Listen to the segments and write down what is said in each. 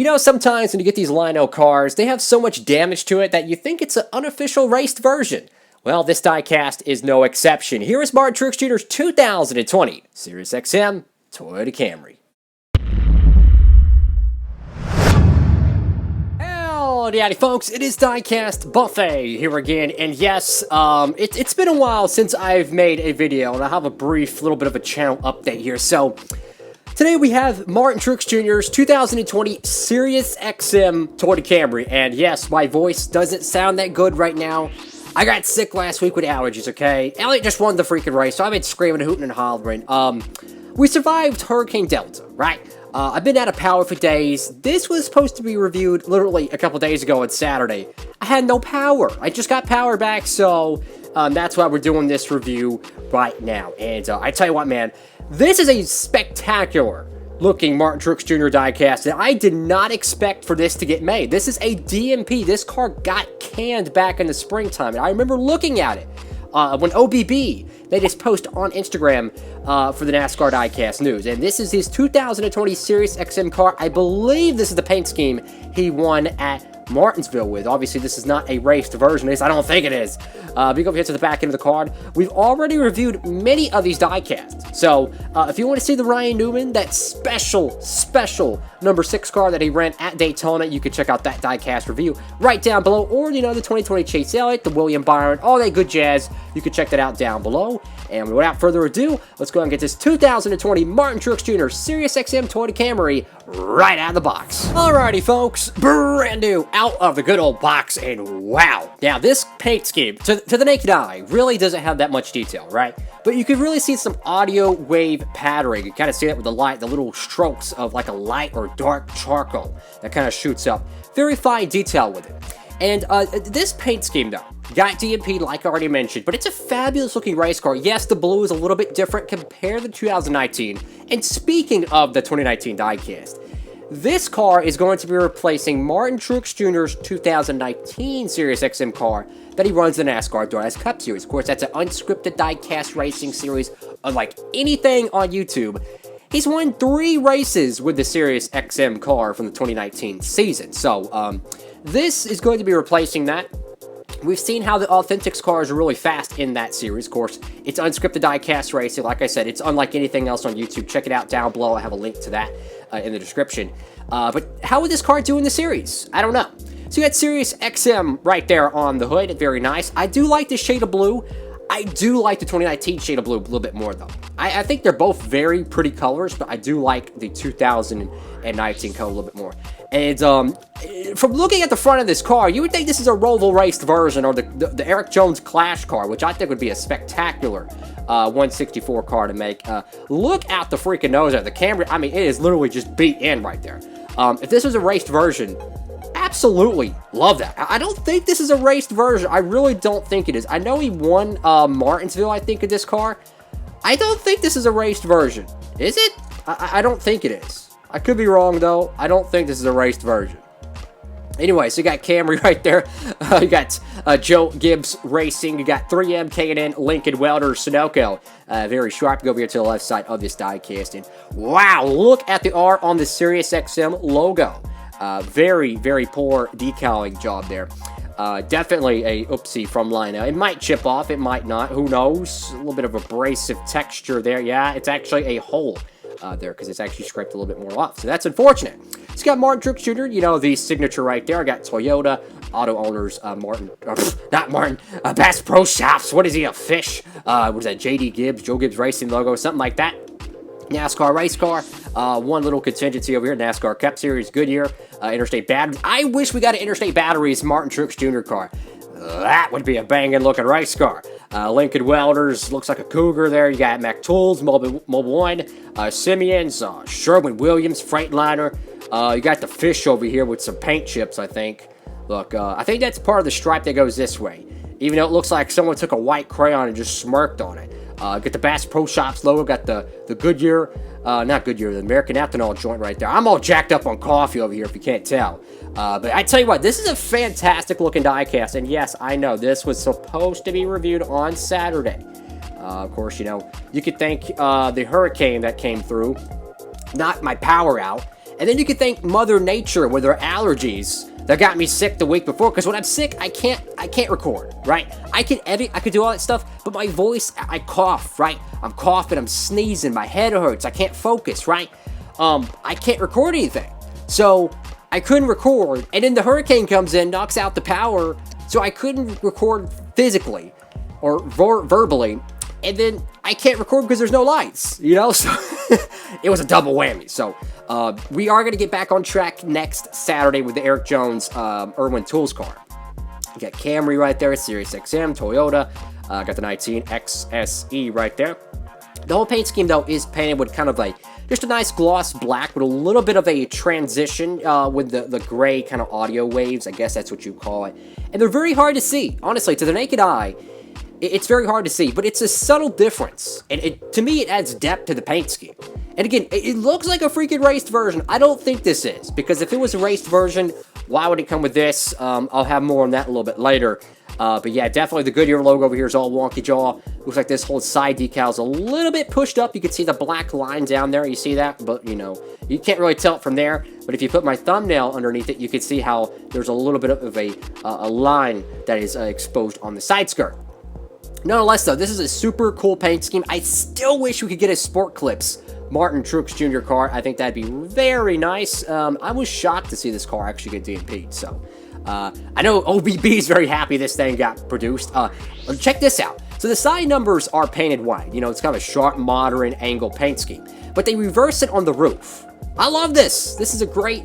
You know, sometimes when you get these Lino cars, they have so much damage to it that you think it's an unofficial raced version. Well, this diecast is no exception. Here is Martin Truex Jr.'s 2020 SiriusXM Toyota Camry. Howdy folks, it is Diecastbuffet here again, and yes, it's been a while since I've made a video, and I have a brief little bit of a channel update here. So today we have Martin Truex Jr.'s 2020 SiriusXM Toyota Camry, and yes, my voice doesn't sound that good right now. I got sick last week with allergies, okay? Elliott just won the freaking race, so I've been screaming, hooting, and hollering. We survived Hurricane Delta, right? I've been out of power for days. This was supposed to be reviewed literally a couple days ago on Saturday. I had no power. I just got power back, so that's why we're doing this review right now. And I tell you what, man, this is a spectacular looking Martin Truex Jr. diecast that I did not expect for this to get made. This is a DMP. This car got canned back in the springtime, and I remember looking at it when OBB made his post on Instagram for the NASCAR Diecast News. And this is his 2020 SiriusXM car. I believe this is the paint scheme he won at Martinsville with. Obviously, this is not a raced version of this. I don't think it is. We go over here to the back end of the card. We've already reviewed many of these diecasts. So, if you want to see the Ryan Newman, that special number 6 car that he ran at Daytona, you can check out that diecast review right down below. Or, you know, the 2020 Chase Elliott, the William Byron, all that good jazz. You can check that out down below. And without further ado, let's go ahead and get this 2020 Martin Truex Jr. SiriusXM Toyota Camry right out of the box. Alrighty, folks, brand new out of the good old box, and wow. Now, this paint scheme, to the naked eye, really doesn't have that much detail, right? But you can really see some audio wave patterning. You kind of see that with the light, the little strokes of like a light or dark charcoal that kind of shoots up. Very fine detail with it. And this paint scheme, though, got DMP, like I already mentioned, but it's a fabulous looking race car. Yes, the blue is a little bit different compared to 2019. And speaking of the 2019 diecast, this car is going to be replacing Martin Truex Jr.'s 2019 SiriusXM car that he runs the NASCAR Diecast Cup Series. Of course, that's an unscripted diecast racing series, unlike anything on YouTube. He's won 3 races with the SiriusXM car from the 2019 season. So, this is going to be replacing that. We've seen how the Authentics cars are really fast in that series. Of course, it's unscripted diecast racing. Like I said, it's unlike anything else on YouTube. Check it out down below. I have a link to that in the description. But how would this car do in the series? I don't know. So you got SiriusXM right there on the hood. Very nice. I do like this shade of blue. I do like the 2019 shade of blue a little bit more, though. I think they're both very pretty colors, but I do like the 2019 color a little bit more. And from looking at the front of this car, you would think this is a Roval raced version, or the Eric Jones Clash car, which I think would be a spectacular 164 car to make. Look at the freaking nose there. The Camry, I mean, it is literally just beat in right there. If this was a raced version, absolutely love that. I don't think this is a raced version. I really don't think it is. I know he won Martinsville, I think, of this car. I don't think this is a raced version. Is it? I don't think it is. I could be wrong, though. I don't think this is a raced version. Anyway, so you got Camry right there. You got Joe Gibbs Racing. You got 3M, K&N, Lincoln Welder, Sunoco. Very sharp. Go over here to the left side of this diecast. And wow, look at the R on the SiriusXM logo. Very, very poor decaling job there. Definitely a oopsie from Lino. It might chip off, it might not, who knows. A little bit of abrasive texture there. Yeah, it's actually a hole there, because it's actually scraped a little bit more off. So that's unfortunate. So you got Martin Truex Jr., you know, the signature right there. I got Toyota, Auto Owners, Bass Pro Shops. What is he, a fish? What is that, JD Gibbs, Joe Gibbs Racing logo, something like that. NASCAR race car, one little contingency over here, NASCAR Cup Series, Goodyear, Interstate Batteries. I wish we got an Interstate Batteries Martin Truex Jr. car. That would be a banging looking race car. Lincoln Welders, looks like a Cougar there. You got Mac Tools, Mobile One, Simeon's, Sherwin-Williams, Freightliner. You got the fish over here with some paint chips, I think. Look, I think that's part of the stripe that goes this way. Even though it looks like someone took a white crayon and just smirked on it. Got the Bass Pro Shops logo, got the Goodyear, not Goodyear, the American Ethanol joint right there. I'm all jacked up on coffee over here if you can't tell. But I tell you what, this is a fantastic looking diecast. And yes, I know this was supposed to be reviewed on Saturday. Of course, you know, you could thank the hurricane that came through, knocked my power out. And then you can thank Mother Nature with her allergies that got me sick the week before, because when I'm sick, I can't record, right? I can edit, I can do all that stuff, but my voice, I cough, right? I'm coughing, I'm sneezing, my head hurts, I can't focus, right? I can't record anything. So I couldn't record, and then the hurricane comes in, knocks out the power, so I couldn't record physically or verbally, and then I can't record because there's no lights, you know? So it was a double whammy. So we are going to get back on track next Saturday with the Eric Jones Irwin Tools car. You got Camry right there, SiriusXM, Toyota, got the 19 XSE right there. The whole paint scheme, though, is painted with kind of like just a nice gloss black with a little bit of a transition with the gray kind of audio waves. I guess that's what you call it. And they're very hard to see, honestly, to the naked eye. It's very hard to see, but it's a subtle difference. And to me, it adds depth to the paint scheme. And again, it looks like a freaking raced version. I don't think this is, because if it was a raced version, why would it come with this? I'll have more on that a little bit later. But yeah, definitely the Goodyear logo over here is all wonky jaw. Looks like this whole side decal is a little bit pushed up. You can see the black line down there. You see that? But, you know, you can't really tell it from there. But if you put my thumbnail underneath it, you can see how there's a little bit of a line that is exposed on the side skirt. Nonetheless, though, this is a super cool paint scheme. I still wish we could get a Sport Clips Martin Truex Jr. car. I think that'd be very nice. I was shocked to see this car actually get DMP'd, so I know OBB is very happy this thing got produced. Check this out. So the side numbers are painted white. You know, it's kind of a sharp, modern angle paint scheme, but they reverse it on the roof. I love this. This is a great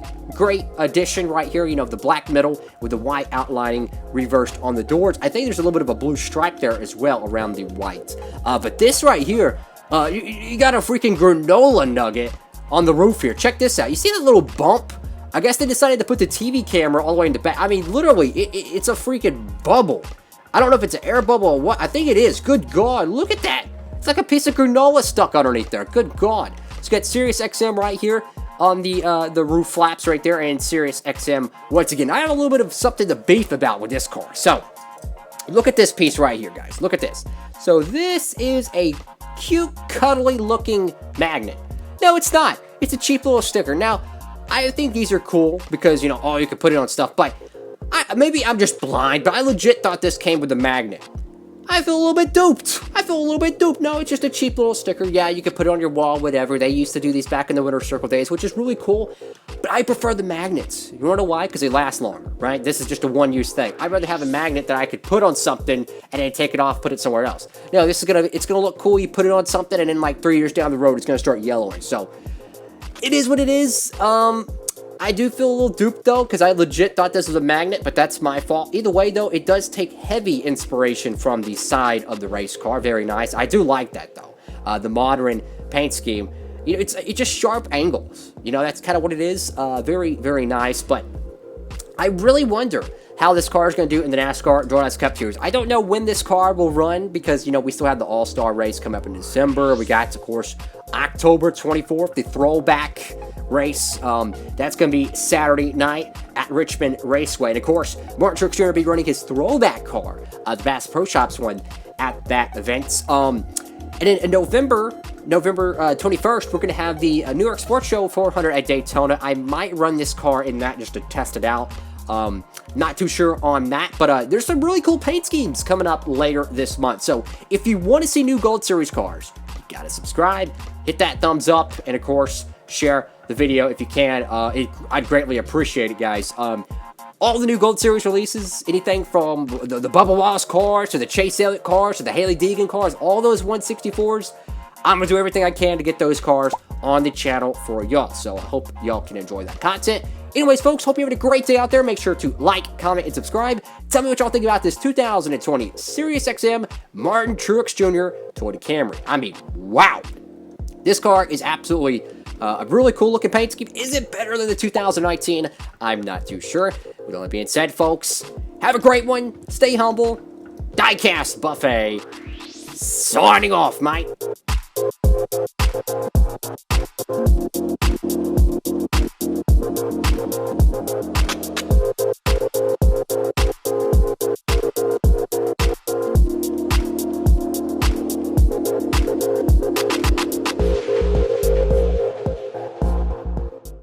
addition right here. You know, the black middle with the white outlining reversed on the doors. I think there's a little bit of a blue stripe there as well around the white. But this right here, you got a freaking granola nugget on the roof here. Check this out. You see that little bump? I guess they decided to put the TV camera all the way in the back. I mean, literally, it's a freaking bubble. I don't know if it's an air bubble or what. I think it is. Good God, look at that. It's like a piece of granola stuck underneath there. Good God. So you got SiriusXM right here on the roof flaps right there, and SiriusXM once again. I have a little bit of something to beef about with this car. So look at this piece right here, guys. Look at this. So this is a cute, cuddly looking magnet. No, it's not. It's a cheap little sticker. Now, I think these are cool because, you know, oh, you can put it on stuff, but maybe I'm just blind, but I legit thought this came with a magnet. I feel a little bit duped. No, it's just a cheap little sticker. Yeah, you could put it on your wall, whatever. They used to do these back in the Winter Circle days, which is really cool. But I prefer the magnets. You wanna know why? Because they last longer, right? This is just a one-use thing. I'd rather have a magnet that I could put on something and then take it off, put it somewhere else. No, it's gonna look cool. You put it on something, and then like 3 years down the road, it's gonna start yellowing. So it is what it is. I do feel a little duped, though, because I legit thought this was a magnet, but that's my fault. Either way, though, it does take heavy inspiration from the side of the race car. Very nice. I do like that, though. The modern paint scheme, you know, it's just sharp angles. You know, that's kind of what it is. Very, very nice, but I really wonder how this car is going to do in the NASCAR Drone Cup Series. I don't know when this car will run because, you know, we still have the All-Star race coming up in December. We got, of course, October 24th, the throwback race. That's going to be Saturday night at Richmond Raceway. And, of course, Martin Truex Jr. will be running his throwback car, the Bass Pro Shops one, at that event. And then in November 21st, we're going to have the New York Sports Show 400 at Daytona. I might run this car in that just to test it out. Not too sure on that, but there's some really cool paint schemes coming up later this month. So if you want to see new Gold Series cars, you gotta subscribe, hit that thumbs up, and of course, share the video if you can. I'd greatly appreciate it, guys. All the new Gold Series releases, anything from the Bubba Wallace cars to the Chase Elliott cars to the Haley Deegan cars, all those 164s, I'm gonna do everything I can to get those cars on the channel for y'all. So I hope y'all can enjoy that content. Anyways, folks, hope you're having a great day out there. Make sure to like, comment, and subscribe. Tell me what y'all think about this 2020 SiriusXM Martin Truex Jr. Toyota Camry. I mean, wow. This car is absolutely a really cool looking paint scheme. Is it better than the 2019? I'm not too sure. With all that being said, folks, have a great one. Stay humble. Diecastbuffet. Signing off, mate.